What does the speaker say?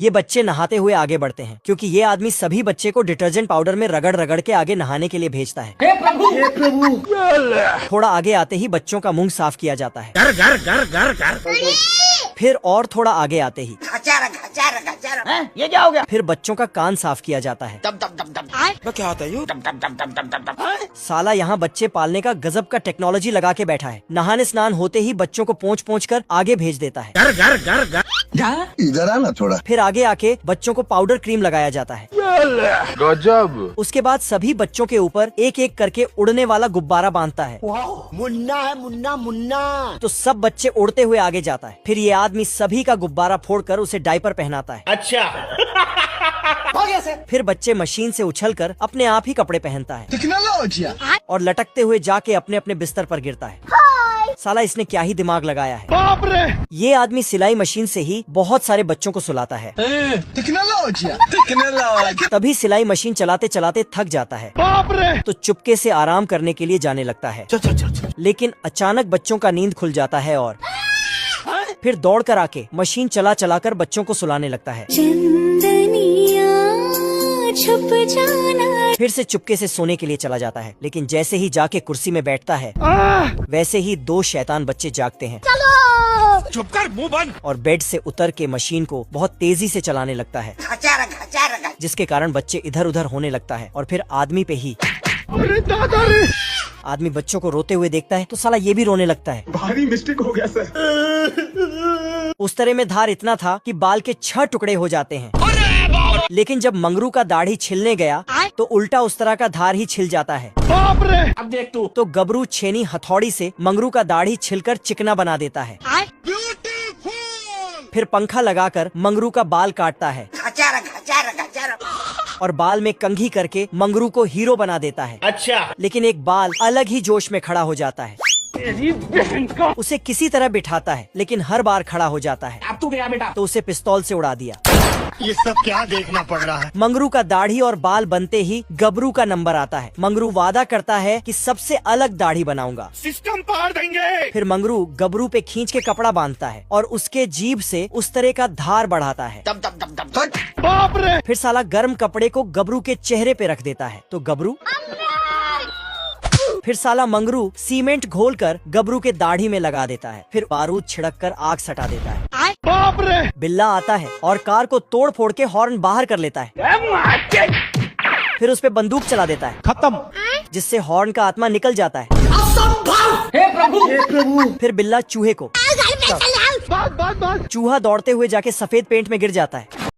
ये बच्चे नहाते हुए आगे बढ़ते हैं क्योंकि ये आदमी सभी बच्चे को डिटर्जेंट पाउडर में रगड़ रगड़ के आगे नहाने के लिए भेजता है। हे प्रभु। थोड़ा आगे आते ही बच्चों का मुंह साफ किया जाता है। घर घर घर घर घर। फिर और थोड़ा आगे आते ही ये क्या हो गया? फिर बच्चों का कान साफ किया जाता है। क्या होता है साला यहाँ बच्चे पालने का गजब का टेक्नोलॉजी लगा के बैठा है। नहाने स्नान होते ही बच्चों को पोंछ पोंछ कर आगे भेज देता है। घर घर घर घर। इधर आना थोड़ा। फिर आगे आके बच्चों को पाउडर क्रीम लगाया जाता है। गजब। उसके बाद सभी बच्चों के ऊपर एक एक करके उड़ने वाला गुब्बारा बांधता है। मुन्ना है मुन्ना मुन्ना। तो सब बच्चे उड़ते हुए आगे जाता है। फिर ये आदमी सभी का गुब्बारा फोड़कर उसे डायपर पहनाता है। अच्छा। हो गया सर। फिर बच्चे मशीन से उछलकर अपने आप ही कपड़े पहनता है टेक्नोलॉजी। और लटकते हुए जाके अपने अपने बिस्तर पर गिरता है। साला इसने क्या ही दिमाग लगाया है। बाप रे। ये आदमी सिलाई मशीन से ही बहुत सारे बच्चों को सुलाता है। टेक्नोलॉजी। तभी सिलाई मशीन चलाते चलाते थक जाता है बाप रे। तो चुपके से आराम करने के लिए जाने लगता है। लेकिन अचानक बच्चों का नींद खुल जाता है और फिर दौड़ कर आके मशीन चला चला कर बच्चों को सुलाने लगता है। छुप जाना। फिर से चुपके से सोने के लिए चला जाता है। लेकिन जैसे ही जाके कुर्सी में बैठता है वैसे ही दो शैतान बच्चे जागते हैं चुप कर, मुंह बंद। और बेड से उतर के मशीन को बहुत तेजी से चलाने लगता है, जिसके कारण बच्चे इधर उधर होने लगता है। और फिर आदमी पे ही अरे दादा रे। आदमी बच्चों को रोते हुए देखता है तो साला ये भी रोने लगता है। भारी मिस्टेक हो गया सर। उस तरह में धार इतना था कि बाल के 6 टुकड़े हो जाते हैं। लेकिन जब मंगरू का दाढ़ी छिलने गया तो उल्टा उस तरह का धार ही छिल जाता है। बाप रे। अब देख तू। तो गबरू छेनी हथौड़ी से मंगरू का दाढ़ी छिलकर चिकना बना देता है। फिर पंखा लगाकर मंगरू का बाल काटता है और बाल में कंघी करके मंगरू को हीरो बना देता है। अच्छा। लेकिन एक बाल अलग ही जोश में खड़ा हो जाता है। तेरी बहन का। उसे किसी तरह बिठाता है लेकिन हर बार खड़ा हो जाता है। अब तू गया बेटा। तो उसे पिस्तौल से उड़ा दिया। ये सब क्या देखना पड़ रहा है। मंगरू का दाढ़ी और बाल बनते ही गबरू का नंबर आता है। मंगरू वादा करता है कि सबसे अलग दाढ़ी बनाऊंगा। सिस्टम पार देंगे। फिर मंगरू गबरू पे खींच के कपड़ा बांधता है और उसके जीभ से उस तरह का धार बढ़ाता है। बाप रे। फिर साला गर्म कपड़े को गबरू के चेहरे पे रख देता है तो गबरू। फिर साला मंगरू सीमेंट घोलकर गबरू के दाढ़ी में लगा देता है। फिर बारूद छिड़क कर आग सटा देता है। बाप रे। बिल्ला आता है और कार को तोड़ फोड़ के हॉर्न बाहर कर लेता है। फिर उस पे बंदूक चला देता है। खत्म। जिससे हॉर्न का आत्मा निकल जाता है। हे प्रभु। फिर बिल्ला चूहे को। चूहा दौड़ते हुए जाके सफेद पेंट में गिर जाता है।